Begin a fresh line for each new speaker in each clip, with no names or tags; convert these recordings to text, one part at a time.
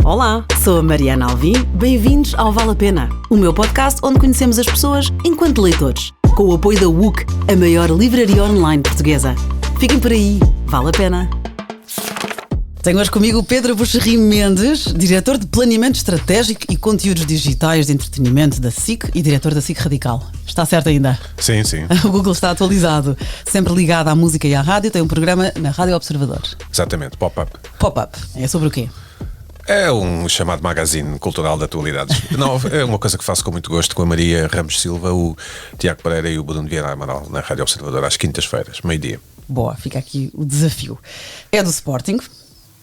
Olá, sou a Mariana Alvim, bem-vindos ao Vale a Pena, o meu podcast onde conhecemos as pessoas enquanto leitores, com o apoio da WUC, a maior livraria online portuguesa. Fiquem por aí, vale a pena. Tenho hoje comigo o Pedro Buxerri Mendes, diretor de Planeamento Estratégico e Conteúdos Digitais de Entretenimento da SIC e diretor da SIC Radical. Está certo ainda?
Sim, sim.
O Google está atualizado, sempre ligado à música e à rádio, tem um programa na Rádio Observador.
Exatamente, Pop-Up.
Pop-Up, é sobre o quê?
É um chamado magazine cultural de atualidades. Não, é uma coisa que faço com muito gosto com a Maria Ramos Silva, o Tiago Pereira e o Bruno Vieira Amaral na Rádio Observador às quintas-feiras, meio-dia.
Boa, fica aqui o desafio. É do Sporting,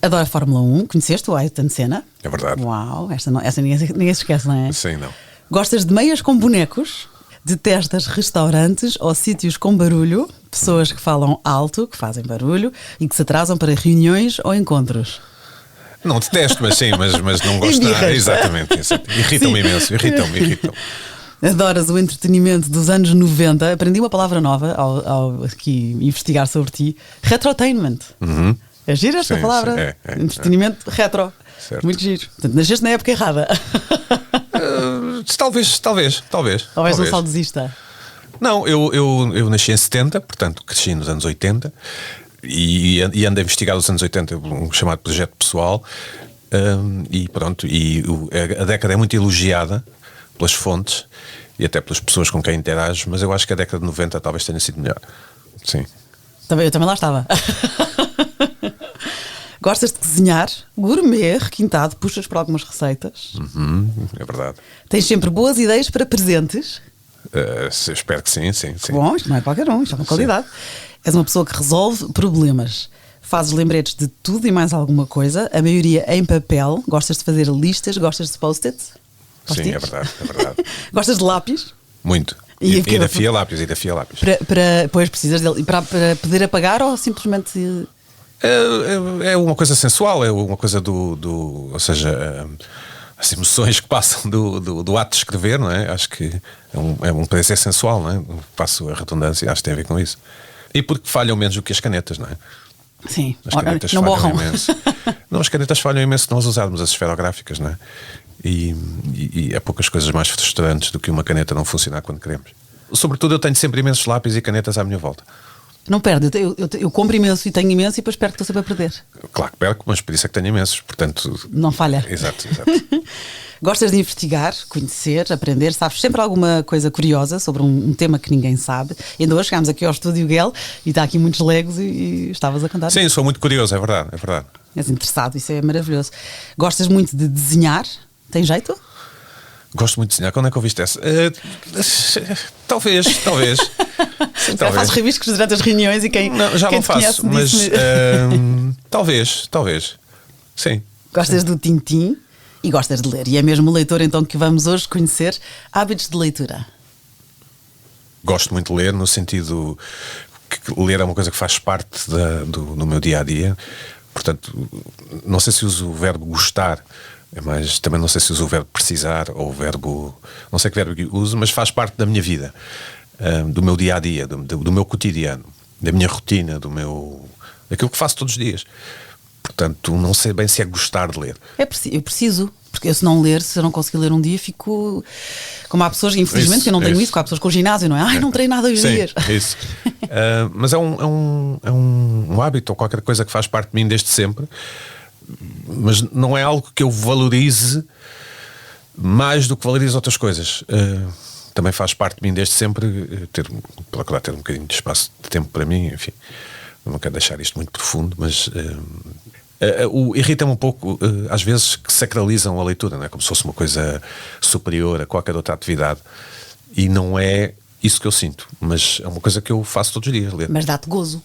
adora a Fórmula 1, conheceste o Ayrton Senna?
É verdade.
Uau, essa ninguém se esquece, não é?
Sim, não.
Gostas de meias com bonecos? Detestas restaurantes ou sítios com barulho? Pessoas que falam alto, que fazem barulho e que se atrasam para reuniões ou encontros?
Não detesto, mas sim, mas não gosto. Exatamente. Irritam-me imenso, irritam-me.
Adoras o entretenimento dos anos 90. Aprendi uma palavra nova ao aqui investigar sobre ti. Retrotainment.
Uhum.
É giro esta palavra?
É.
Entretenimento retro.
Certo.
Muito giro. Portanto, nasceste na época errada.
Talvez.
Ou és um saudosista?
Não, eu nasci em 70, portanto cresci nos anos 80 e ando a investigar os anos 80, um chamado projeto pessoal, e pronto, a década é muito elogiada pelas fontes e até pelas pessoas com quem interajo, mas eu acho que a década de 90 talvez tenha sido melhor. Sim.
Eu também lá estava. Gostas de cozinhar? Gourmet, requintado, puxas por algumas receitas.
É verdade.
Tens sempre boas ideias para presentes?
Espero que sim.
Bom, isto não é qualquer um, isto é uma qualidade. És uma pessoa que resolve problemas. Fazes lembretes de tudo e mais alguma coisa, a maioria em papel. Gostas de fazer listas, gostas de post-its?
Sim, é verdade.
Gostas de lápis?
Muito. E da fia lápis.
Pois precisas dele. E para poder apagar ou simplesmente...
É uma coisa sensual, é uma coisa ou seja, as emoções que passam do ato de escrever, não é? Acho que é um prazer sensual, não é? Passo a redundância, acho que tem a ver com isso. E porque falham menos do que as canetas, não é?
Sim,
as canetas
não
falham
borram.
imenso. Não, as canetas falham imenso se nós usarmos as esferográficas, não é? E há poucas coisas mais frustrantes do que uma caneta não funcionar quando queremos. Sobretudo eu tenho sempre imensos lápis e canetas à minha volta.
Não perde, eu compro imenso e tenho imenso e depois perco, estou sempre a perder.
Claro que perco, mas por isso é que tenho imensos, portanto...
Não falha.
Exato.
Gostas de investigar, conhecer, aprender, sabes sempre alguma coisa curiosa sobre um tema que ninguém sabe. E ainda hoje chegámos aqui ao Estúdio Guel e está aqui muitos legos e estavas a contar.
Sim, sou muito curioso, é verdade.
És interessado, isso é maravilhoso. Gostas muito de desenhar? Tem jeito?
Gosto muito de desenhar. Quando é que ouviste essa? Talvez. Sim,
talvez. Fazes rabiscos durante as reuniões e quem
já
quem
não faço, mas talvez. Sim.
Gostas do Tintim e gostas de ler. E é mesmo o leitor então que vamos hoje conhecer. Hábitos de leitura.
Gosto muito de ler, no sentido que ler é uma coisa que faz parte do meu dia-a-dia. Portanto, não sei se uso o verbo gostar, mas também não sei se uso o verbo precisar ou o verbo... Não sei que verbo uso, mas faz parte da minha vida, do meu dia-a-dia, do meu cotidiano, da minha rotina, daquilo que faço todos os dias. Portanto, não sei bem se é gostar de ler.
Eu preciso, porque se não não conseguir ler um dia, fico... Como há pessoas, infelizmente, que eu não tenho isso, há pessoas com o ginásio, não é? Não treino nada hoje dias.
Isso. Mas é um hábito ou qualquer coisa que faz parte de mim desde sempre. Mas não é algo que eu valorize mais do que valorizo outras coisas. Também faz parte de mim desde sempre procurar ter um bocadinho de espaço de tempo para mim, enfim. Não quero deixar isto muito profundo, mas irrita-me um pouco às vezes que sacralizam a leitura, não é? Como se fosse uma coisa superior a qualquer outra atividade, e não é isso que eu sinto, mas é uma coisa que eu faço todos os dias, ler.
Mas dá-te gozo?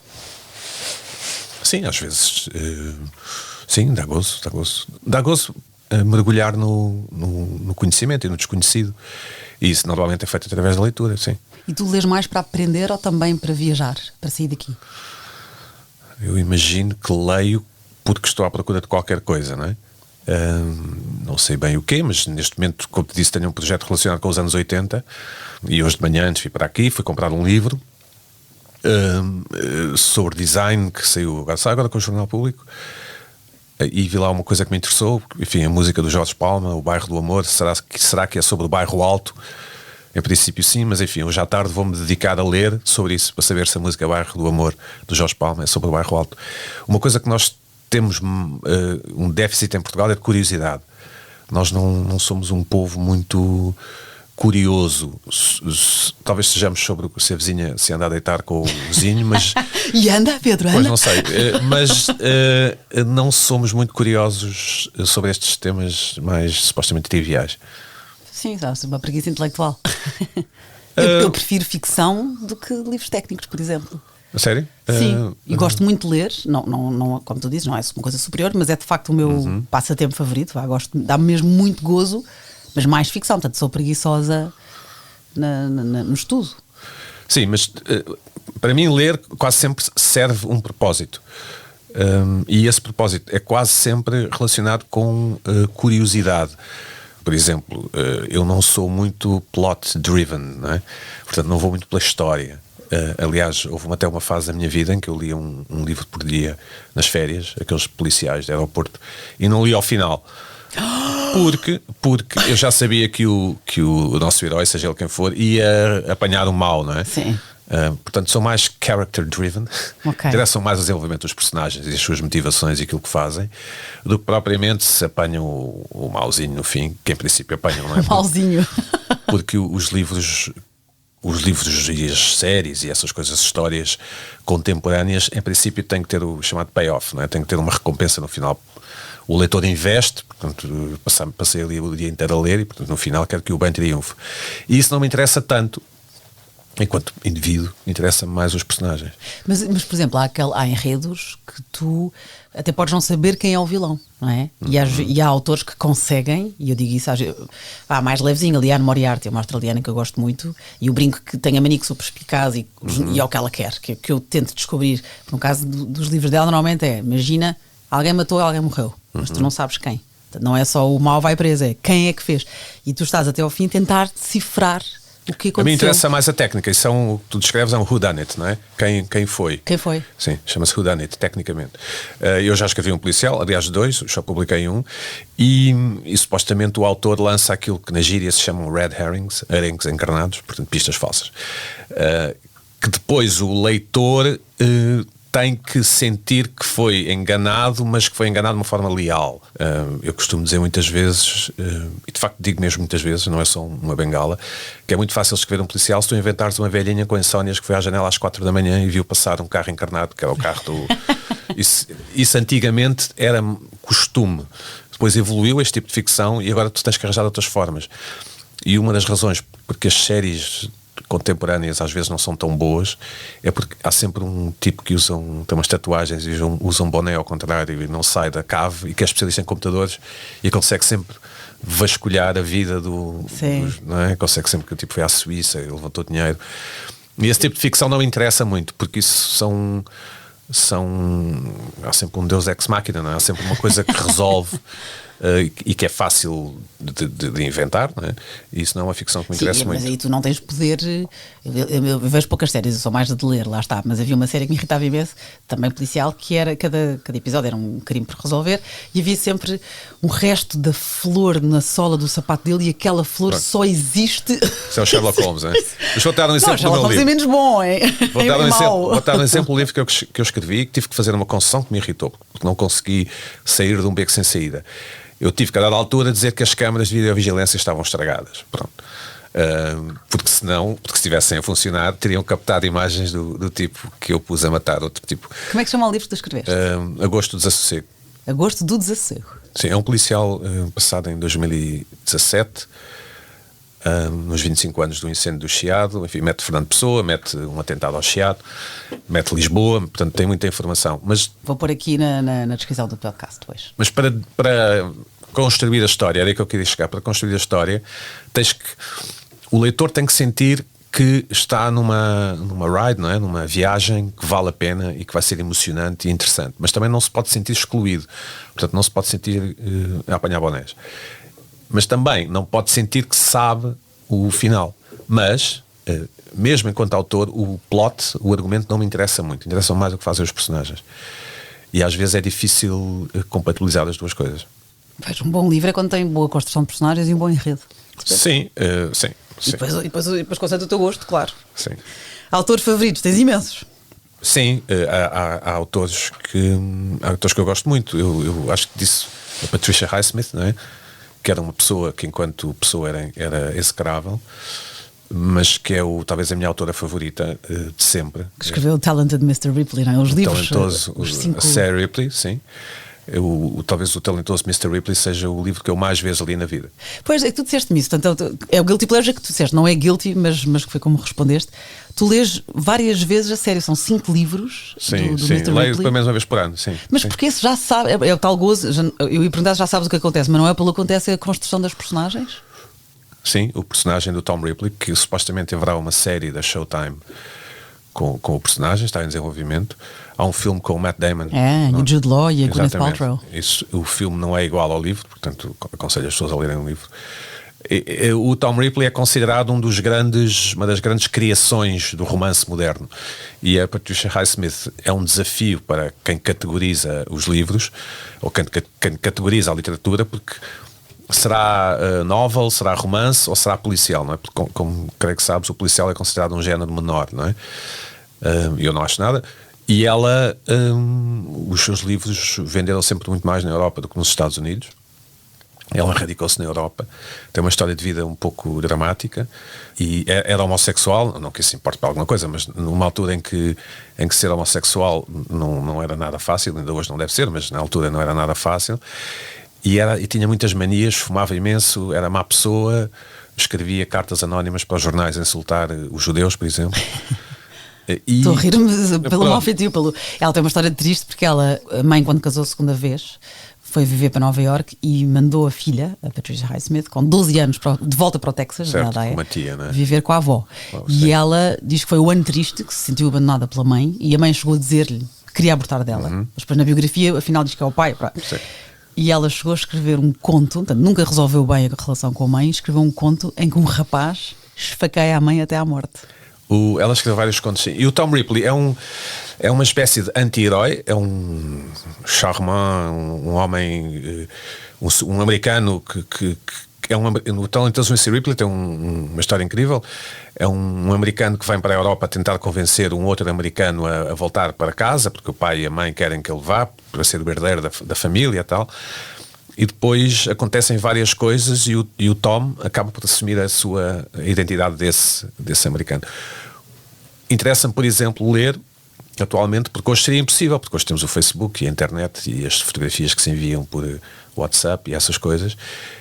Sim, às vezes. Sim, dá gozo. Dá gozo mergulhar no conhecimento e no desconhecido. E isso normalmente é feito através da leitura, sim.
E tu lês mais para aprender ou também para viajar, para sair daqui?
Eu imagino que leio porque estou à procura de qualquer coisa, não é? Não sei bem o quê, mas neste momento, como te disse, tenho um projeto relacionado com os anos 80 e hoje de manhã, antes de vir para aqui, fui comprar um livro sobre design que saiu agora com o Jornal Público. e vi lá uma coisa que me interessou, enfim, a música do Jorge Palma, O Bairro do Amor. Será que é sobre o Bairro Alto? Em princípio sim, mas enfim, hoje à tarde vou-me dedicar a ler sobre isso, para saber se a música Bairro do Amor do Jorge Palma é sobre o Bairro Alto. Uma coisa que nós temos um déficit em Portugal é de curiosidade. Nós não somos um povo muito curioso. Talvez sejamos sobre se a vizinha se anda a deitar com o vizinho, mas...
E anda, Pedro, anda?
Pois não sei, mas não somos muito curiosos sobre estes temas mais supostamente triviais.
Sim, sabes, uma preguiça intelectual. Eu prefiro ficção do que livros técnicos, por exemplo.
A sério?
Sim, e gosto muito de ler. Não, como tu dizes, não é uma coisa superior, mas é de facto o meu passatempo favorito. Dá-me mesmo muito gozo, mas mais ficção. Portanto, sou preguiçosa no estudo.
Sim, mas para mim ler quase sempre serve um propósito. E esse propósito é quase sempre relacionado com curiosidade. Por exemplo, eu não sou muito plot-driven, não é? Portanto, não vou muito pela história. Aliás, houve até uma fase da minha vida em que eu lia um livro por dia nas férias, aqueles policiais de aeroporto, e não li ao final. Porque eu já sabia que o nosso herói, seja ele quem for, ia apanhar o mal, não é?
Sim.
Portanto, sou mais character-driven.
Okay.
Interessam mais o desenvolvimento dos personagens e as suas motivações e aquilo que fazem, do que propriamente se apanham o mauzinho no fim, que em princípio apanham, não é?
O mauzinho.
Porque os livros e as séries e essas coisas, as histórias contemporâneas, em princípio têm que ter o chamado payoff, não é? Tem que ter uma recompensa no final. O leitor investe, portanto, passei ali o dia inteiro a ler e, portanto, no final quero que o bem triunfe. E isso não me interessa tanto. Enquanto indivíduo, interessa-me mais os personagens.
Mas por exemplo, há enredos que tu até podes não saber quem é o vilão, não é? E há autores que conseguem, e eu digo isso, mais levezinho, a Liane Moriarty, é uma australiana que eu gosto muito, e eu brinco que tem a Manique super perspicaz e é o que ela quer, que eu tento descobrir. No caso dos livros dela, normalmente imagina, alguém matou, alguém morreu, mas tu não sabes quem. Não é só o mal vai preso, é quem é que fez. E tu estás até ao fim a tentar decifrar o que aconteceu.
A mim interessa mais a técnica. Isso o que tu descreves é um whodunit, não é? Quem foi?
Quem foi?
Sim, chama-se whodunit, tecnicamente. Eu já escrevi um policial, aliás 2, só publiquei um, e supostamente o autor lança aquilo que na gíria se chamam red herrings encarnados, portanto pistas falsas, que depois o leitor tem que sentir que foi enganado, mas que foi enganado de uma forma leal. Eu costumo dizer muitas vezes, e de facto digo mesmo muitas vezes, não é só uma bengala, que é muito fácil escrever um policial se tu inventares uma velhinha com insónias que foi à janela às 4 da manhã e viu passar um carro encarnado, que era o carro do... Isso antigamente era costume. Depois evoluiu este tipo de ficção e agora tu tens que arranjar de outras formas. E uma das razões porque as séries contemporâneas às vezes não são tão boas é porque há sempre um tipo que tem umas tatuagens e usa um boné ao contrário e não sai da cave e que é especialista em computadores e consegue sempre vasculhar a vida não é? Consegue sempre que o tipo foi à Suíça e levantou dinheiro, e esse tipo de ficção não me interessa muito porque isso há sempre um deus ex machina, não é? Há sempre uma coisa que resolve e que é fácil de inventar, não é? E isso não é uma ficção que me interessa muito.
Mas aí tu não tens poder. Eu vejo poucas séries, eu sou mais de ler, lá está. Mas havia uma série que me irritava imenso, também policial, que era cada episódio era um crime por resolver e havia sempre um resto da flor na sola do sapato dele e aquela flor só existe.
Isso é o Sherlock Holmes, não é? Mas vou dar um exemplo do meu livro.
É menos bom, é?
Vou dar um exemplo do livro que eu escrevi, que tive que fazer uma concessão que me irritou, porque não consegui sair de um beco sem saída. Eu tive que, a dada altura, dizer que as câmaras de videovigilância estavam estragadas. Pronto. Porque se estivessem a funcionar, teriam captado imagens do tipo que eu pus a matar outro tipo.
Como é que chama o livro que tu escreveste?
Agosto do Desassossego.
Agosto do Desassossego.
Sim, é um policial passado em 2017, nos 25 anos do incêndio do Chiado. Enfim, mete Fernando Pessoa, mete um atentado ao Chiado, mete Lisboa, portanto tem muita informação. Mas
vou pôr aqui na descrição do podcast depois.
Mas para construir a história, era aí que eu queria chegar, para construir a história, o leitor tem que sentir que está numa ride, não é? Numa viagem que vale a pena e que vai ser emocionante e interessante, mas também não se pode sentir excluído, portanto não se pode sentir a apanhar bonés, mas também não pode sentir que sabe o final. Mas mesmo enquanto autor, o plot, o argumento não me interessa muito, interessa mais o que fazem os personagens. E às vezes é difícil compatibilizar as duas coisas.
Pois, um bom livro é quando tem boa construção de personagens e um bom enredo.
Sim, sim.
E depois concentra o teu gosto, claro.
Sim.
Autores favoritos, tens imensos.
Sim, há autores que eu gosto muito. Eu acho que disse a Patricia Highsmith, não é? Que era uma pessoa que, enquanto pessoa, era execrável, mas que é talvez a minha autora favorita de sempre.
Que escreveu o Talented Mr. Ripley, não é? Os livros.
Talentoso,
os 5...
Sarah Ripley, sim. Talvez o Talentoso Mr. Ripley seja o livro que eu mais vejo ali na vida.
Pois, é que tu disseste-me isso. Portanto, é o Guilty Pleasure que tu disseste. Não é guilty, mas que foi como respondeste. Tu lês várias vezes a série. São 5 livros
sim,
do
sim.
Mr.
Leio
Ripley.
pelo menos uma vez por ano, sim.
Mas
sim.
porque esse já sabe, é o tal gozo. Eu ia perguntar se já sabes o que acontece, mas não é pelo que acontece, é a construção das personagens?
Sim, o personagem do Tom Ripley, que supostamente haverá uma série da Showtime com o personagem, está em desenvolvimento. Há um filme com o Matt Damon.
E o Jude Law e a Gwyneth Paltrow.
O filme não é igual ao livro, portanto aconselho as pessoas a lerem o livro. O Tom Ripley é considerado uma das grandes criações do romance moderno. E a Patricia Highsmith é um desafio para quem categoriza os livros, ou quem categoriza a literatura, porque será novel, será romance ou será policial, não é? Porque, como creio que sabes, o policial é considerado um género menor, não é? Eu não acho nada. E ela, os seus livros venderam sempre muito mais na Europa do que nos Estados Unidos. Ela radicou-se na Europa, tem uma história de vida um pouco dramática e era homossexual, não que isso importe para alguma coisa, mas numa altura em que ser homossexual não era nada fácil, ainda hoje não deve ser, mas na altura não era nada fácil. E tinha muitas manias, fumava imenso, era má pessoa, escrevia cartas anónimas para os jornais a insultar os judeus, por exemplo.
Estou a rir-me pelo mau feitio. Ela tem uma história triste porque a mãe, quando casou a segunda vez, foi viver para Nova Iorque e mandou a filha, a Patricia Highsmith, com 12 anos de volta para o Texas,
certo, uma tia, não é?
Viver com a avó. E ela diz que foi o ano triste, que se sentiu abandonada pela mãe, e a mãe chegou a dizer-lhe que queria abortar dela. Mas depois na biografia, afinal, diz que é o pai. E ela chegou a escrever um conto, portanto, nunca resolveu bem a relação com a mãe, escreveu um conto em que um rapaz esfaqueia a mãe até à morte.
Ela escreveu vários contos, sim. E o Tom Ripley é uma espécie de anti-herói, é um charmant, um homem, um americano que é o talentoso Mr. Ripley tem uma história incrível. É um americano que vem para a Europa tentar convencer um outro americano a voltar para casa, porque o pai e a mãe querem que ele vá para ser o herdeiro da família e tal. E depois acontecem várias coisas e o Tom acaba por assumir a identidade desse americano. Interessa-me, por exemplo, ler atualmente, porque hoje seria impossível, porque hoje temos o Facebook e a internet e as fotografias que se enviam por WhatsApp e essas coisas.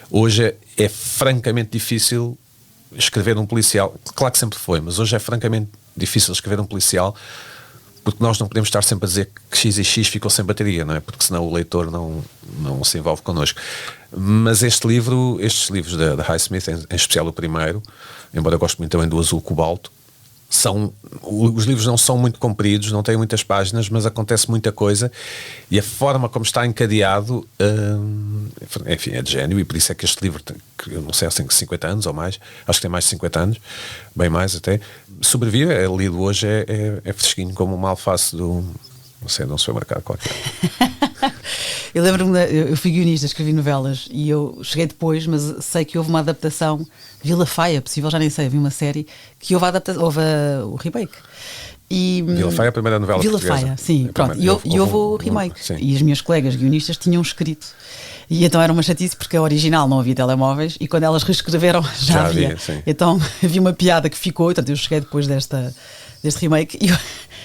Hoje é francamente difícil escrever um policial. Claro que sempre foi, mas hoje é francamente difícil escrever um policial, porque nós não podemos estar sempre a dizer que X e X ficou sem bateria, não é? Porque senão o leitor não se envolve connosco. Mas estes livros da Highsmith, em especial o primeiro, embora eu goste muito também do Azul Cobalto, os livros não são muito compridos, não têm muitas páginas, mas acontece muita coisa e a forma como está encadeado, enfim, é de gênio. E por isso é que este livro, que eu não sei, tem 50 anos ou mais, acho que tem mais de 50 anos, bem mais até, sobrevive, é lido hoje, é fresquinho como uma alface de um supermercado qualquer.
Eu lembro-me, eu fui guionista, escrevi novelas e eu cheguei depois, mas sei que houve uma adaptação, Vila Faia, possível, já nem sei, havia uma série que houve o remake.
Vila Faia é a primeira novela
Vila
portuguesa.
Faia, sim, pronto. E houve o remake. E as minhas colegas guionistas tinham escrito. E então era uma chatice porque a original não havia telemóveis e quando elas reescreveram já havia. Então havia uma piada que ficou, portanto eu cheguei depois deste remake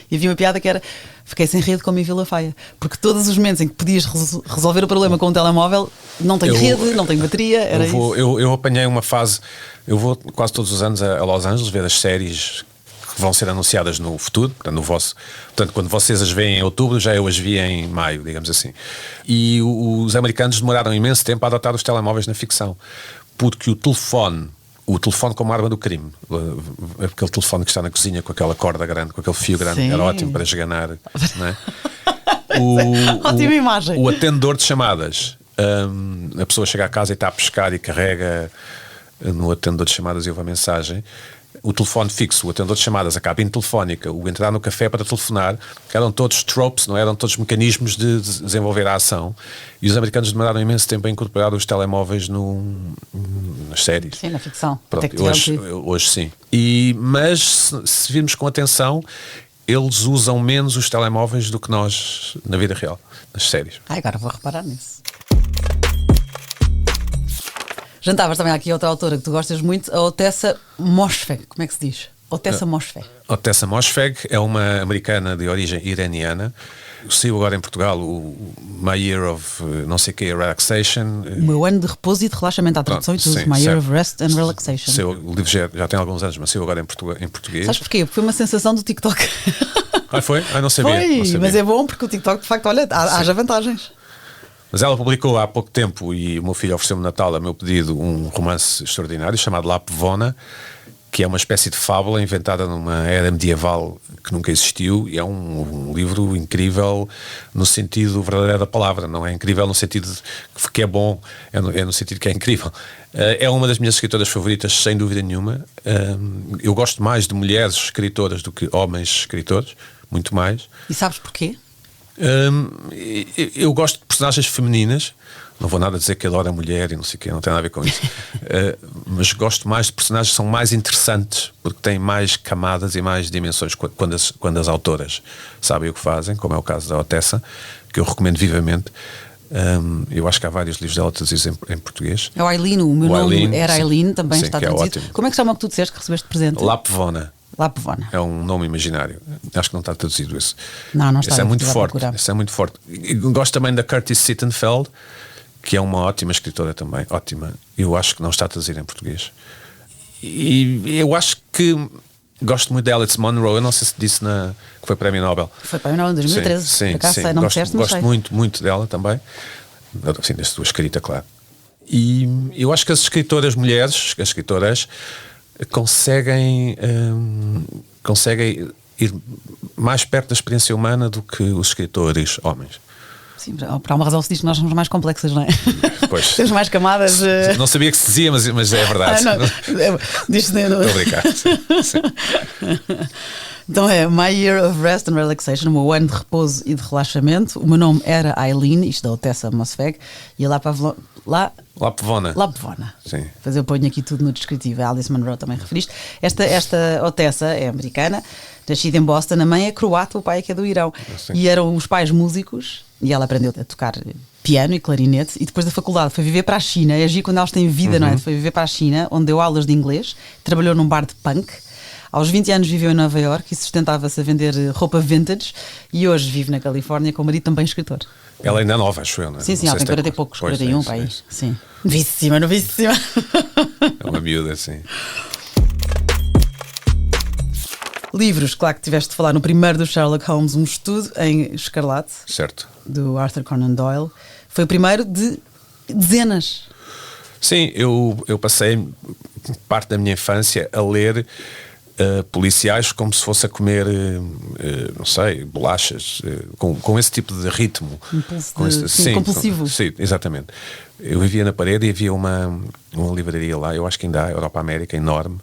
e havia uma piada que era: fiquei sem rede como em Vila Faia, porque todos os momentos em que podias resolver o problema com um telemóvel, não tem rede, não tem bateria, era isso.
Eu apanhei uma fase, eu vou quase todos os anos a Los Angeles ver as séries que vão ser anunciadas no futuro, portanto quando vocês as veem em outubro, já eu as vi em maio, digamos assim. E os americanos demoraram imenso tempo a adotar os telemóveis na ficção, porque o telefone como arma do crime, aquele telefone que está na cozinha com aquela corda grande, com aquele fio grande, sim, era ótimo para esganar, não é?
Ótima imagem.
O atendedor de chamadas, a pessoa chega à casa e está a pescar e carrega no atendedor de chamadas e ouve a mensagem. o telefone fixo, o atendedor de chamadas, a cabine telefónica, o entrar no café para telefonar, que eram todos tropes, não eram todos mecanismos de desenvolver a ação. E os americanos demoraram imenso tempo a incorporar os telemóveis nas séries.
Sim, na ficção.
Pronto, hoje sim. Mas se virmos com atenção, eles usam menos os telemóveis do que nós na vida real, nas séries.
Agora vou reparar nisso. Jantavas também aqui outra autora que tu gostas muito, a Ottessa Moshfegh. Como é que se diz? Ottessa Moshfegh.
Ottessa Moshfegh é uma americana de origem iraniana. Saiu agora em Portugal o My Year of não sei que, Relaxation.
O meu ano de repouso e de relaxamento, à tradução e tudo. My Year of Rest and Relaxation.
O livro já tem alguns anos, mas saiu agora em português.
Sabes porquê? Porque foi uma sensação do TikTok.
Foi? Não sabia.
Foi,
não sabia.
Mas é bom porque o TikTok, de facto, olha, haja vantagens.
Mas ela publicou há pouco tempo, e o meu filho ofereceu-me no Natal, a meu pedido, um romance extraordinário chamado Lapvona, que é uma espécie de fábula inventada numa era medieval que nunca existiu, e é um livro incrível no sentido verdadeiro da palavra. Não é incrível no sentido que é bom, é no sentido que é incrível. É uma das minhas escritoras favoritas, sem dúvida nenhuma. Eu gosto mais de mulheres escritoras do que homens escritores, muito mais.
E sabes porquê?
Eu gosto de personagens femininas. Não vou nada dizer que adoro a mulher e não sei o quê, não tem nada a ver com isso. Mas gosto mais de personagens que são mais interessantes, porque têm mais camadas e mais dimensões quando as autoras sabem o que fazem, como é o caso da Ottessa, que eu recomendo vivamente. Eu acho que há vários livros dela traduzidos em português.
É o Aileen, o meu nome era Aileen, também
sim,
está
traduzido.
É ótimo. Como é que chama o que tu disseste que recebeste de presente?
Lapvona.
Lapvona.
É um nome imaginário. Acho que não está traduzido esse.
Não está.
Esse é muito forte. Esse é muito forte. Gosto também da Curtis Sittenfeld, que é uma ótima escritora também. Ótima. Eu acho que não está traduzido em português. E eu acho que gosto muito de Alice Munro. Eu não sei se disse que foi Prémio Nobel.
Foi Prémio Nobel em 2013.
Sim,
por acaso,
sim.
não
Gosto muito, muito dela também. Assim, da sua escrita, claro. E eu acho que as escritoras mulheres, as escritoras, conseguem ir mais perto da experiência humana do que os escritores homens.
Sim, por uma razão se diz que nós somos mais complexas, não é?
Pois.
Temos mais camadas.
Não sabia que se dizia, mas é verdade.
Diz-se
Estou a brincar. Sim.
Então é My Year of Rest and Relaxation, o meu ano de repouso e de relaxamento. O meu nome era Aileen, isto da Ottessa Moshfegh, e a
Lapvona.
Sim. Depois eu ponho aqui tudo no descritivo. A Alice Munro também referiste. Esta Ottessa é americana, nascida em Boston. A mãe é croata, o pai é que é do Irão. E eram os pais músicos, e ela aprendeu a tocar piano e clarinete, e depois da faculdade foi viver para a China. É agir quando elas têm vida, não é? Foi viver para a China, onde deu aulas de inglês, trabalhou num bar de punk. Aos 20 anos viveu em Nova Iorque e sustentava-se a vender roupa vintage, e hoje vive na Califórnia com o marido também escritor.
Ela ainda é nova, acho eu, não é?
Sim, ela tem 40 e poucos, 41 para aí. Sim. Novíssima.
É uma miúda, sim.
Livros, claro que tiveste de falar no primeiro do Sherlock Holmes, um estudo em escarlate.
Certo.
Do Arthur Conan Doyle. Foi o primeiro de dezenas.
Sim, eu passei parte da minha infância a ler policiais como se fosse a comer, não sei, bolachas, com esse tipo de ritmo.
Compulsivo.
Sim, exatamente. Eu vivia na Parede e havia uma livraria lá, eu acho que ainda há, Europa América, enorme,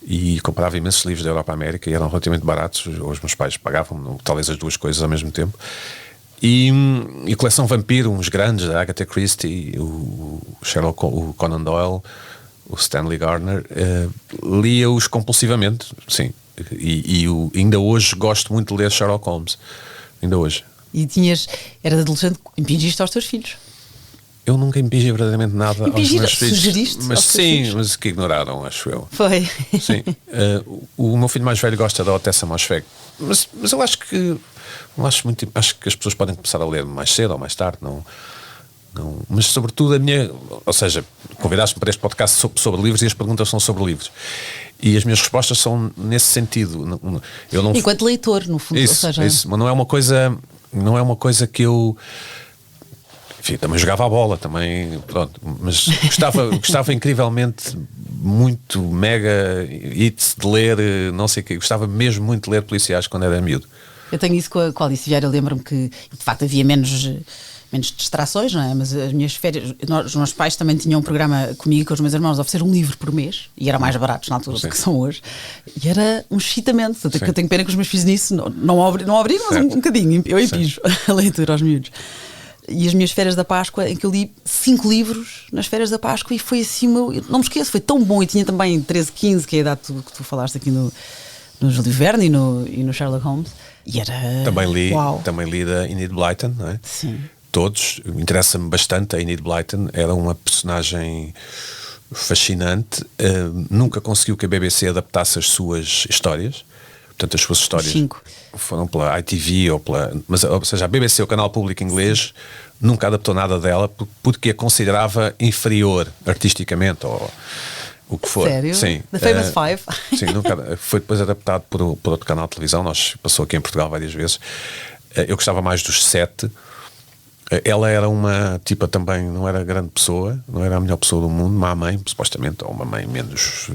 e comprava imensos livros da Europa América e eram relativamente baratos. Os meus pais pagavam talvez as duas coisas ao mesmo tempo. E coleção Vampiro, uns grandes, da Agatha Christie, o Conan Doyle, o Stanley Gardner, lia-os compulsivamente, sim. E ainda hoje gosto muito de ler Sherlock Holmes. Ainda hoje.
E eras adolescente, impingiste aos teus filhos?
Eu nunca impingi verdadeiramente nada aos meus filhos.
Sugeriste?
Mas sim, mas que ignoraram, acho eu.
Foi.
Sim. O meu filho mais velho gosta da Ottessa Moshfegh. Mas eu acho que acho que as pessoas podem começar a ler mais cedo ou mais tarde, não, mas sobretudo ou seja, convidaste-me para este podcast sobre livros e as perguntas são sobre livros. E as minhas respostas são nesse sentido. Eu não,
enquanto leitor, no fundo.
Isso,
ou seja...
isso, mas não é uma coisa que eu... Enfim, também jogava a bola, também, pronto, mas gostava incrivelmente muito, mega hits de ler, não sei o quê, gostava mesmo muito de ler policiais quando era miúdo.
Eu tenho isso com a Alice Vieira. Eu lembro-me que de facto havia menos menos distrações, não é? Mas as minhas férias, os meus pais também tinham um programa comigo e com os meus irmãos de oferecer um livro por mês, e era mais baratos na altura do que são hoje, e era um excitamento. Até que eu tenho pena que os meus filhos nisso não abri, mas um bocadinho, eu empijo a leitura aos miúdos. E as minhas férias da Páscoa, em que eu li 5 livros nas férias da Páscoa, e foi assim, eu não me esqueço, foi tão bom. E tinha também 13, 15, que é a idade que tu falaste aqui no Júlio Verne e no Sherlock Holmes. E era.
Também li da Enid Blyton, não é?
Sim.
Todos, interessa-me bastante. A Enid Blyton era uma personagem fascinante, nunca conseguiu que a BBC adaptasse as suas histórias. Portanto, as suas histórias
5
foram pela ITV ou seja, a BBC, o canal público inglês, nunca adaptou nada dela porque a considerava inferior artisticamente ou o que for.
Sério?
Sim.
The Famous Five?
Sim, nunca, foi depois adaptado por outro canal de televisão. Passou aqui em Portugal várias vezes. Eu gostava mais dos 7. Ela era uma tipa também, não era grande pessoa, não era a melhor pessoa do mundo, má mãe, supostamente, ou uma mãe menos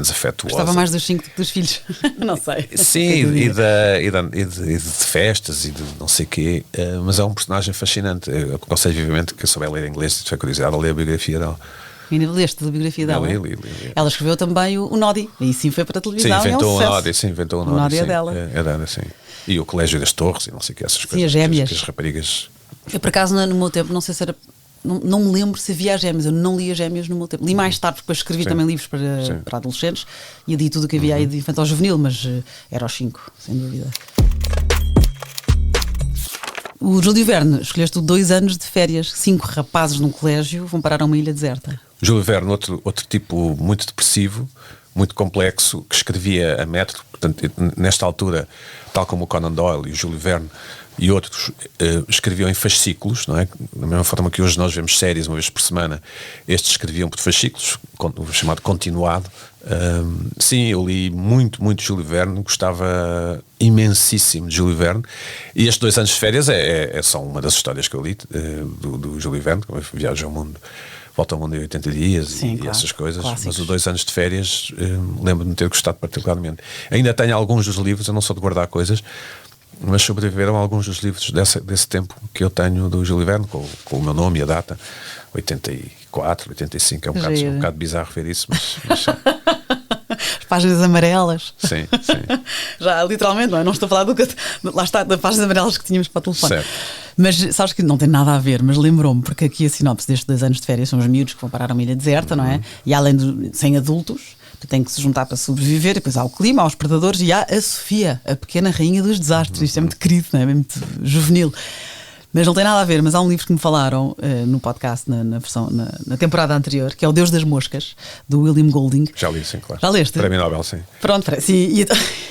afetuosa.
Gostava mais dos 5 do que dos filhos. Não sei.
Sim, e de festas e de não sei o quê, mas é um personagem fascinante. Eu aconselho vivamente que eu souber ler inglês, se tiver curiosidade, a ler a biografia dela.
E leste a biografia dela?
Li.
Ela escreveu também o Noddy, e sim foi para a televisão.
Sim, inventou
é um
o Noddy, sim, inventou o Noddy.
O Noddy é dela.
É dela, sim. E o Colégio das Torres e não sei o que, essas coisas.
Sim, as gêmeas.
Que as raparigas.
Eu, por acaso, no meu tempo, não sei se era. Não me lembro se havia as gêmeas. Eu não li as gêmeas no meu tempo. Li mais tarde, porque depois escrevi também livros para adolescentes e li tudo o que havia aí de infantil juvenil, mas era aos 5, sem dúvida. O Júlio Verne, escolheste 2 anos de férias. 5 rapazes num colégio vão parar a uma ilha deserta.
Júlio Verne, outro tipo muito depressivo, muito complexo, que escrevia a método. Portanto, nesta altura, tal como o Conan Doyle e o Júlio Verne e outros, escreviam em fascículos, não é? Da mesma forma que hoje nós vemos séries uma vez por semana, estes escreviam por fascículos, o chamado continuado. Sim, eu li muito Júlio Verne, gostava imensíssimo de Júlio Verne, e estes 2 anos de férias é só uma das histórias que eu li do Júlio Verne, como viaja ao mundo, volta ao mundo em 80 dias. Sim, e claro, essas coisas, clássicos. Mas os 2 anos de férias lembro-me de ter gostado particularmente. Ainda tenho alguns dos livros, eu não sou de guardar coisas, mas sobreviveram alguns dos livros desse tempo que eu tenho do Júlio Verne, com o meu nome e a data, 84, 85, é um bocado bizarro ver isso, mas
as páginas amarelas.
Sim.
Já, literalmente, não é? Não estou a falar lá está, das páginas amarelas que tínhamos para o telefone.
Certo.
Mas sabes que não tem nada a ver, mas lembrou-me, porque aqui a sinopse destes 2 anos de férias são os miúdos que vão parar a uma ilha deserta, não é? E além de 100 adultos, que têm que se juntar para sobreviver, e depois há o clima, há os predadores e há a Sofia, a pequena rainha dos desastres. Isto é muito querido, não é? Muito juvenil. Mas não tem nada a ver, mas há um livro que me falaram no podcast, na temporada anterior, que é O Deus das Moscas, do William Golding.
Já li, sim, claro.
Já leste?
Prémio Nobel, sim.
Pronto, sim.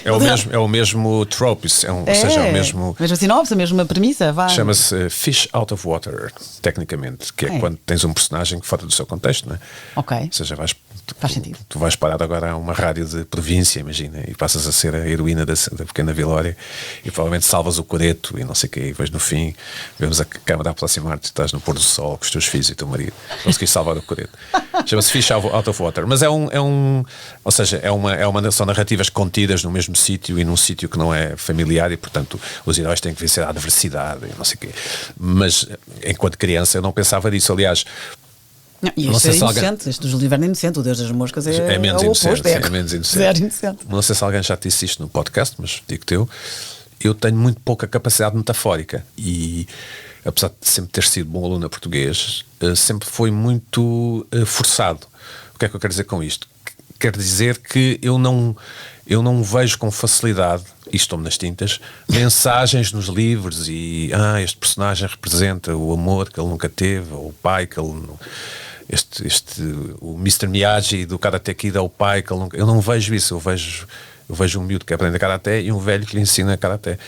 É o mesmo trope, ou seja, é o mesmo...
Mesma sinopse, a mesma premissa.
Chama-se Fish Out of Water, tecnicamente, que é quando tens um personagem fora do seu contexto, não é?
Ok.
Ou seja,
faz sentido.
Tu vais parar agora a uma rádio de província, imagina, e passas a ser a heroína da pequena Vilória, e provavelmente salvas o coreto e não sei o quê, e depois no fim vemos a câmara aproximar-te, estás no pôr do sol com os teus filhos e o teu marido, conseguiste salvar o coreto. Chama-se Fish Out of Water, mas ou seja, são narrativas contidas no mesmo sítio e num sítio que não é familiar, e portanto os heróis têm que vencer a adversidade e não sei o quê. Mas enquanto criança eu não pensava disso, aliás.
E este é inocente, este do Júlio Verne é inocente, o Deus das Moscas é
menos
inocente,
é menos inocente. Não sei se alguém já te disse isto no podcast, mas digo-te eu tenho muito pouca capacidade metafórica e, apesar de sempre ter sido bom aluno a português, sempre foi muito forçado. O que é que eu quero dizer com isto? Quer dizer que eu não vejo com facilidade, e estou-me nas tintas, mensagens nos livros e este personagem representa o amor que ele nunca teve, ou o pai que ele não... o Mr. Miyagi do Karate Kid é o pai que ele nunca... Eu não vejo isso, eu vejo um miúdo que aprende Karate e um velho que lhe ensina Karate.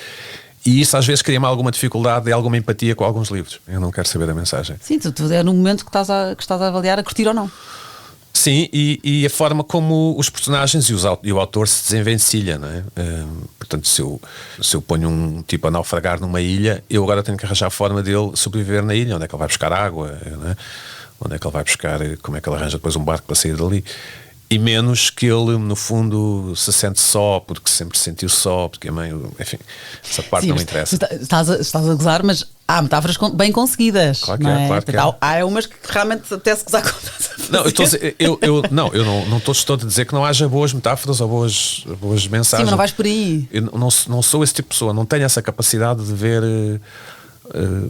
E isso às vezes cria-me alguma dificuldade e alguma empatia com alguns livros. Eu não quero saber da mensagem.
Sim, tu é no momento que estás a avaliar, a curtir ou não.
Sim, e a forma como os personagens e o autor se desenvencilha, não é? Portanto, se eu ponho um tipo a naufragar numa ilha, eu agora tenho que arranjar a forma dele sobreviver na ilha. Onde é que ele vai buscar água, não é? Onde é que ele vai buscar, como é que ele arranja depois um barco para sair dali? e menos que ele, no fundo, se sente só, porque sempre se sentiu só, porque a mãe, enfim, essa parte não interessa.
Estás a gozar, mas há metáforas bem conseguidas.
Claro que é, claro que é.
Há umas que realmente até se gozar com.
Não, eu não estou a dizer que não haja boas metáforas ou boas mensagens.
Sim, mas não vais por aí.
Eu não sou esse tipo de pessoa, não tenho essa capacidade de ver.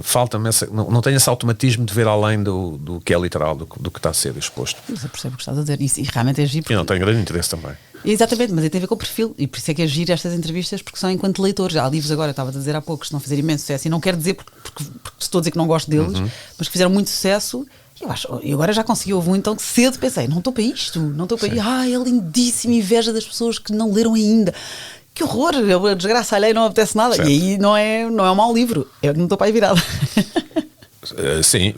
Falta-me não tenho esse automatismo de ver além do que é literal, do que está a ser exposto.
Mas eu percebo o que estás a dizer. E realmente é giro.
E não tenho grande interesse também.
Exatamente, mas tem a ver com o perfil. E por isso é que é giro estas entrevistas, porque são enquanto leitores. Há livros agora, estava a dizer há pouco, que estão a fazer imenso sucesso. E não quero dizer porque estou a dizer que não gosto deles, mas que fizeram muito sucesso. E agora já consegui ouvir um, então que cedo pensei, não estou para isto, não estou para isto. É lindíssimo, inveja das pessoas que não leram ainda. Que horror, a desgraça alheia, não apetece nada. Certo. E aí não é um mau livro, eu não estou para aí virada.
Sim,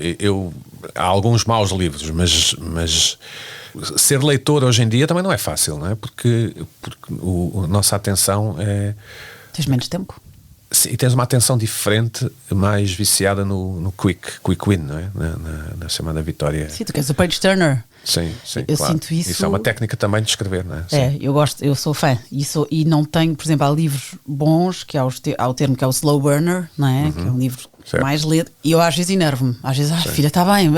há alguns maus livros, mas ser leitor hoje em dia também não é fácil, não é? Porque a nossa atenção é...
Tens menos tempo.
Sim, e tens uma atenção diferente, mais viciada no quick win, não é? Na chamada vitória.
Sim, tu queres o page turner.
Sim,
eu
claro.
sinto isso.
Isso é uma técnica também de escrever, não é?
Eu gosto, eu sou fã. E não tenho, por exemplo, há livros bons, que há o termo que é o slow burner, não é? Que é um livro mais lido. E eu às vezes enervo-me. Às vezes, filha, está bem,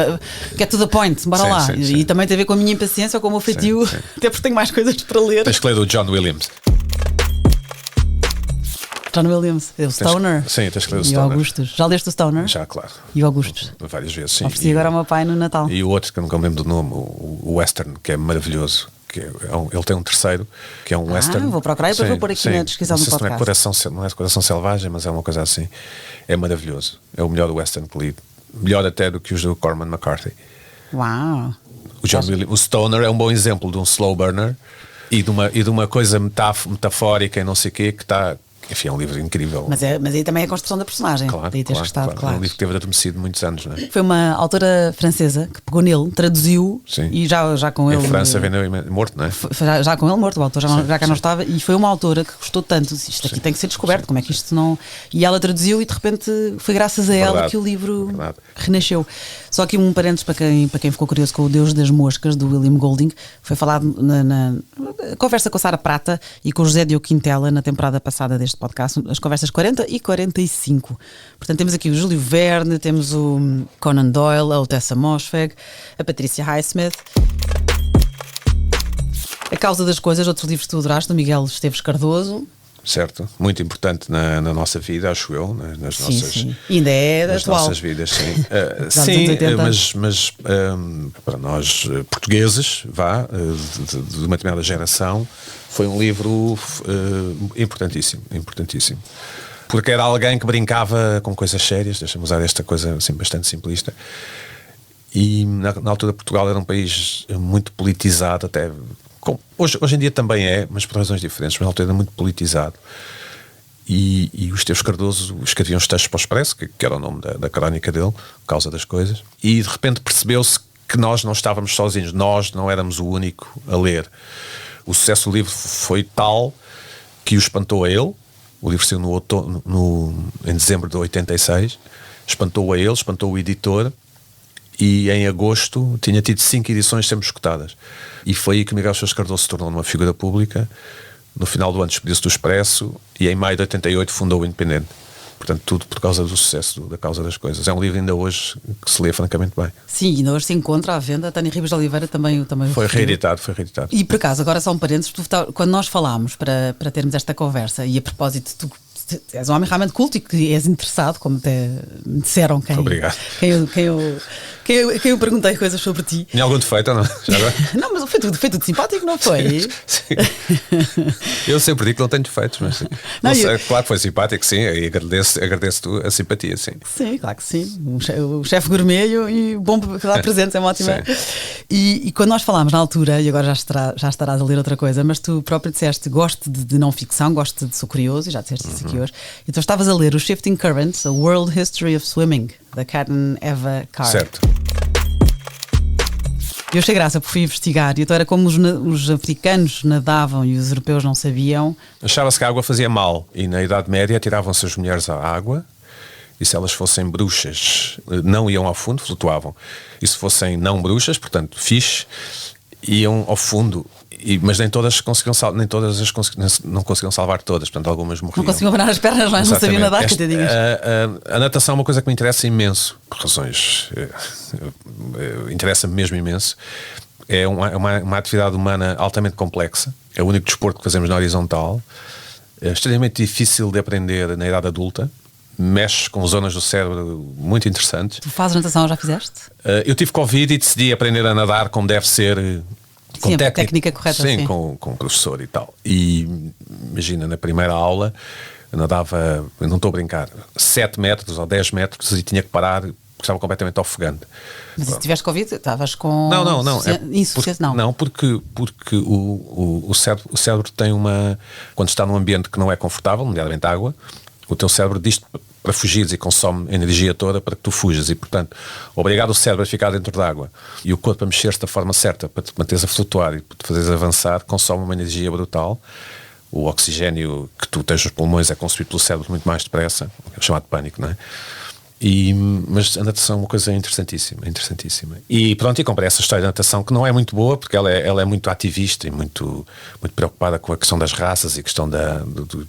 get to the point, bora lá. Sim. E também tem a ver com a minha impaciência ou com o meu feitio, até porque tenho mais coisas para ler.
Tens que ler do John Williams.
John Williams, o Stoner.
Sim, tens que ler o
e
Stoner.
O Augustus. Já leste o Stoner?
Já, claro.
E o Augustus?
Várias vezes, sim.
Ofereci agora ao meu pai no Natal.
E o outro, que eu nunca me lembro do nome, o Western, que é maravilhoso. Ele tem um terceiro, que é um Western.
Vou procurar e depois vou pôr aqui na descrição do podcast.
Não é Coração Selvagem, mas é uma coisa assim. É maravilhoso. É o melhor Western que li. Melhor até do que os do Corman McCarthy.
Uau!
O Stoner é um bom exemplo de um slow burner e de uma coisa metafórica e não sei o quê, que está... Enfim, é um livro incrível.
Mas aí também é a construção da personagem.
Claro,
daí tens gostado,
claro. É um livro que teve adormecido muitos anos, não é?
Foi uma autora francesa que pegou nele, traduziu.
Sim.
E já com ele...
Em França vendeu morto, não é?
Já com ele morto, o autor já cá não estava. E foi uma autora que gostou tanto. Isto aqui tem que ser descoberto, como é que isto não... E ela traduziu e de repente foi graças a ela que o livro renasceu. Só aqui um parênteses para quem ficou curioso com o Deus das Moscas, do William Golding. Foi falado na conversa com a Sara Prata e com o José Diogo Quintela na temporada passada deste podcast, as conversas 40 e 45. Portanto, temos aqui o Júlio Verne, temos o Conan Doyle, a Otessa Moshfegh, a Patrícia Highsmith. A Causa das Coisas, outros livros que tu adoraste, do Miguel Esteves Cardoso.
Certo, muito importante na nossa vida, acho eu, nas
sim. Ainda é
nas
atual.
Nossas vidas, sim. Sim, mas para nós portugueses, de uma determinada geração, foi um livro importantíssimo. Porque era alguém que brincava com coisas sérias, deixa-me usar esta coisa assim bastante simplista. E na altura Portugal era um país muito politizado, até... Hoje em dia também é, mas por razões diferentes, mas na altura era muito politizado. E o Esteves Cardoso escrevia uns textos para o Expresso, que era o nome da crónica dele, Causa das Coisas, e de repente percebeu-se que nós não estávamos sozinhos, nós não éramos o único a ler. O sucesso do livro foi tal que o espantou a ele. O livro saiu em dezembro de 86, espantou a ele, espantou o editor. E em agosto tinha tido 5 edições sempre escutadas. E foi aí que Miguel Esteves Cardoso se tornou uma figura pública. No final do ano despediu-se do Expresso e em maio de 88 fundou o Independente. Portanto, tudo por causa do sucesso da Causa das Coisas. É um livro ainda hoje que se lê francamente bem.
Sim, ainda hoje se encontra à venda. A Tânia Ribas de Oliveira também
foi reeditado. E
por acaso, agora só um parênteses, quando nós falámos para termos esta conversa, e a propósito, tu és um homem realmente culto e que és interessado, como até me disseram quem eu perguntei coisas sobre ti.
Tinha algum defeito ou não?
Não, mas foi tudo simpático, não foi?
Sim. Eu sempre digo que não tenho defeitos, mas claro que foi simpático, sim, e agradeço a simpatia, sim.
Sim, claro que sim. O chefe gourmet e bom para dar presentes, é uma ótima. E quando nós falámos na altura, e agora já estarás a ler outra coisa, mas tu próprio disseste, gosto de não ficção, sou curioso, e já disseste isso aqui hoje. Então estavas a ler o Shifting Currents, A World History of Swimming, da Karen Eva Carr.
Certo.
Eu achei graça porque fui investigar e então era como os africanos nadavam e os europeus não sabiam.
Achava-se que a água fazia mal e na Idade Média tiravam-se as mulheres à água e se elas fossem bruxas não iam ao fundo, flutuavam. E se fossem não bruxas, portanto fixe, iam ao fundo, mas nem todas conseguiam não conseguiam salvar todas, portanto algumas morriam.
Não conseguiam parar as pernas, mas não sabiam nadar, que te digas.
A natação é uma coisa que me interessa imenso, por razões. Interessa-me mesmo imenso. É uma atividade humana altamente complexa. É o único desporto que fazemos na horizontal. É extremamente difícil de aprender na idade adulta. Mexe com zonas do cérebro muito interessantes.
Tu fazes natação, já fizeste?
Eu tive Covid e decidi aprender a nadar como deve ser. Com
técnica correta.
Sim, com o professor e tal. E imagina, na primeira aula eu nadava, eu não estou a brincar, 7 metros ou 10 metros e tinha que parar porque estava completamente ofegante.
Mas se tiveste Covid, estavas com...
Não.
Insuficiência, não.
Não, porque o cérebro tem uma... Quando está num ambiente que não é confortável, nomeadamente água, o teu cérebro diz-te para fugires e consome energia toda para que tu fujas e, portanto, obrigar o cérebro a ficar dentro da água e o corpo a mexer-se da forma certa para te manteres a flutuar e para te fazeres avançar, consome uma energia brutal. O oxigênio que tu tens nos pulmões é consumido pelo cérebro muito mais depressa, é chamado pânico, não é? Mas a natação é uma coisa interessantíssima. E pronto, e comprei essa história de natação que não é muito boa, porque ela é muito ativista e muito preocupada com a questão das raças e a questão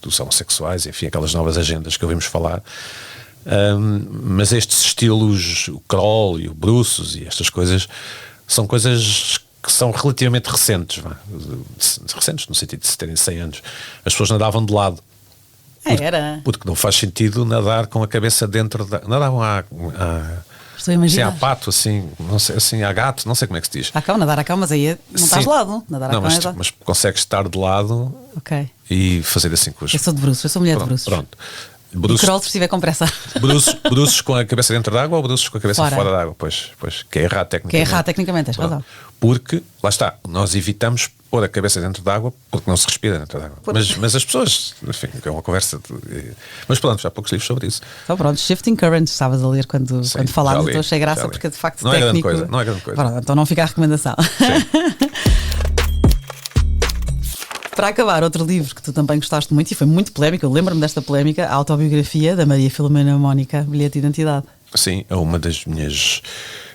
dos homossexuais, enfim, aquelas novas agendas que ouvimos falar. Mas estes estilos, o crawl e o bruços e estas coisas, são coisas que são relativamente recentes, recentes no sentido de terem 100 anos. As pessoas nadavam de lado. Porque não faz sentido nadar com a cabeça dentro da... Nadavam
Estou a imaginar.
Assim, a pato, assim, não sei, assim, a gato, não sei como é que se diz.
Nadar a cão, mas aí não estás de lado.
Mas consegues estar de lado e fazer assim com os...
Eu sou de bruços, eu sou mulher de bruços.
Pronto.
E crawl se estiver com pressa.
Bruços com a cabeça dentro da água ou bruços com a cabeça fora da água? Pois, que é errado tecnicamente.
Tens razão.
Porque, lá está, nós evitamos pôr a cabeça dentro da água porque não se respira dentro da água. Mas as pessoas, enfim, é uma conversa. Mas pronto, já há poucos livros sobre isso.
Então pronto, Shifting Currents, estavas a ler quando falámos, então achei graça porque de facto
não
técnico...
Não é grande coisa.
Pronto, então não fica a recomendação. Para acabar, outro livro que tu também gostaste muito e foi muito polémico, eu lembro-me desta polémica, a autobiografia da Maria Filomena Mónica, Bilhete de Identidade.
Sim, é uma das minhas...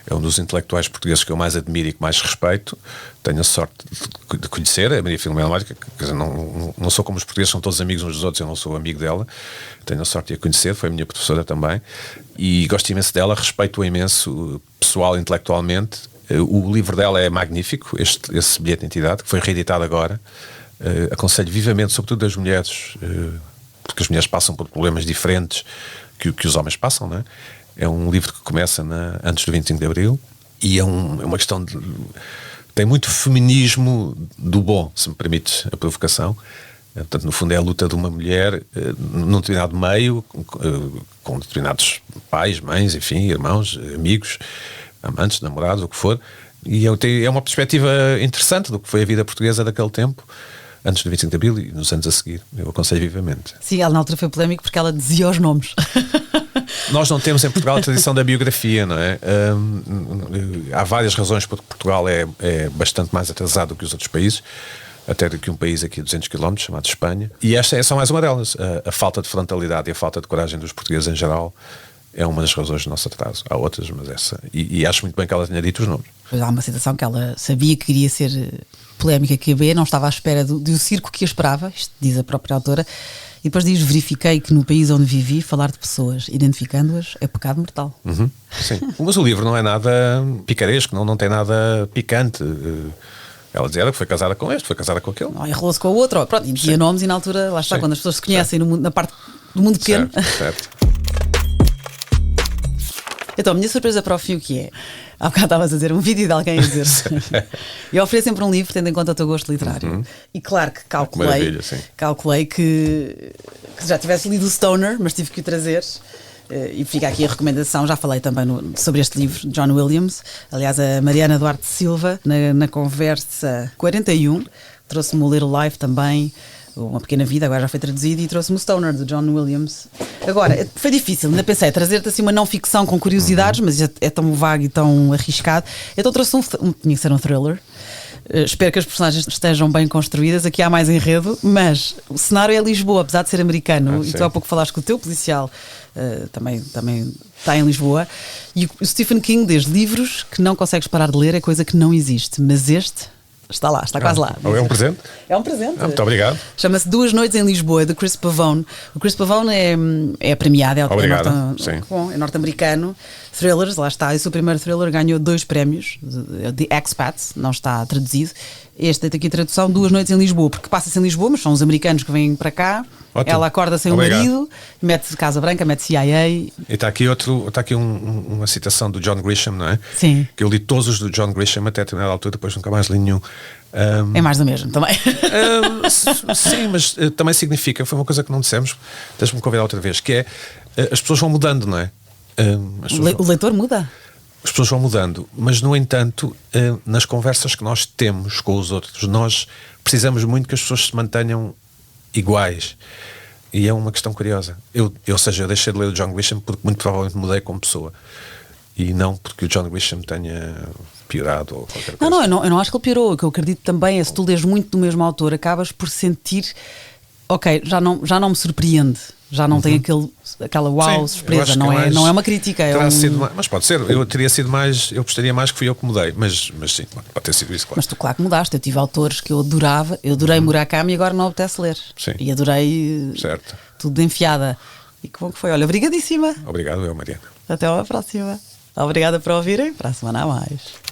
É um dos intelectuais portugueses que eu mais admiro e que mais respeito. Tenho a sorte de conhecer a Maria Filomena Mónica. Quer dizer, não sou como os portugueses, são todos amigos uns dos outros, eu não sou amigo dela. Tenho a sorte de a conhecer, foi a minha professora também. E gosto imenso dela, respeito-a imenso, pessoal e intelectualmente. O livro dela é magnífico, esse Bilhete de Identidade, que foi reeditado agora. Aconselho vivamente, sobretudo das mulheres, porque as mulheres passam por problemas diferentes que os homens passam, não é? É um livro que começa antes do 25 de Abril e é uma questão de... Tem muito feminismo do bom, se me permites a provocação. Portanto, no fundo é a luta de uma mulher num determinado meio, com determinados pais, mães, enfim, irmãos, amigos, amantes, namorados, o que for. E é uma perspectiva interessante do que foi a vida portuguesa daquele tempo, antes do 25 de Abril e nos anos a seguir. Eu aconselho vivamente.
Sim, ela na altura foi polémico porque ela dizia os nomes.
Nós não temos em Portugal a tradição da biografia, não é? Há várias razões porque Portugal é bastante mais atrasado do que os outros países, até do que um país aqui a 200 km, chamado Espanha. E esta é só mais uma delas. A falta de frontalidade e a falta de coragem dos portugueses em geral é uma das razões do nosso atraso. Há outras, mas essa... E acho muito bem que ela tenha dito os nomes.
Pois há uma situação que ela sabia que iria ser polémica, que não estava à espera do circo que a esperava, isto diz a própria autora, e depois diz: verifiquei que no país onde vivi, falar de pessoas, identificando-as, é pecado mortal.
Sim, mas o livro não é nada picaresco, não tem nada picante. Ela dizia que foi casada com este, foi casada com aquele.
Não, enrolou-se com o outro. Pronto, e tinha nomes e na altura, lá está, quando as pessoas se conhecem na parte do mundo pequeno.
Certo.
Então, a minha surpresa para o fim, o que é? Há bocado estavas a dizer um vídeo de alguém a dizer eu ofereço sempre um livro tendo em conta o teu gosto literário. E claro que calculei que já tivesse lido o Stoner, mas tive que o trazer. E fica aqui a recomendação, já falei também sobre este livro, John Williams. Aliás, a Mariana Duarte Silva, na conversa 41, trouxe-me o Little Life também, Uma Pequena Vida, agora já foi traduzido, e trouxe-me o Stoner, de John Williams. Agora, foi difícil, ainda pensei trazer-te assim uma não ficção com curiosidades, mas é tão vago e tão arriscado. Então trouxe tinha que ser um thriller. Espero que as personagens estejam bem construídas. Aqui há mais enredo, mas o cenário é Lisboa, apesar de ser americano. E tu há pouco falaste que o teu policial também está em Lisboa. E o Stephen King diz: livros que não consegues parar de ler é coisa que não existe, mas este Está lá, está quase lá.
É um presente?
É um presente.
Muito obrigado.
Chama-se Duas Noites em Lisboa, de Chris Pavone. O Chris Pavone é premiado,
Obrigado, sim.
É norte-americano. Thrillers, lá está. Esse o primeiro thriller ganhou 2 prémios. The Expats, não está traduzido. Este tem aqui a tradução, Duas Noites em Lisboa, porque passa-se em Lisboa, mas são os americanos que vêm para cá.
Ótimo.
Ela acorda sem
Obrigado.
o marido, mete Casa Branca, mete CIA.
E está aqui, uma citação do John Grisham, não é?
Sim.
Que eu li todos os do John Grisham até a determinada altura, depois nunca mais li nenhum.
É mais do mesmo também.
Sim, mas também significa, foi uma coisa que não dissemos, deixa-me convidar outra vez, que é as pessoas vão mudando, não é?
O leitor muda.
As pessoas vão mudando, mas no entanto, nas conversas que nós temos com os outros, nós precisamos muito que as pessoas se mantenham iguais. E é uma questão curiosa. Eu deixei de ler o John Grisham porque muito provavelmente mudei como pessoa. E não porque o John Grisham tenha piorado ou qualquer coisa.
Não, eu não acho que ele piorou. O que eu acredito também é, se tu lês muito do mesmo autor, acabas por sentir, ok, já não me surpreende. Já não tem aquela
Sim,
surpresa, não é uma crítica.
Mas pode ser, eu gostaria mais que fui eu que mudei, mas sim, pode ter sido isso, claro.
Mas tu, claro que mudaste. Eu tive autores que eu adorava, eu adorei Murakami e agora não apetece ler.
Sim.
E adorei
Certo.
tudo de enfiada. E que bom que foi. Olha, obrigadíssima.
Obrigado, Mariana.
Até à próxima. Obrigada por ouvirem. Para a semana a mais.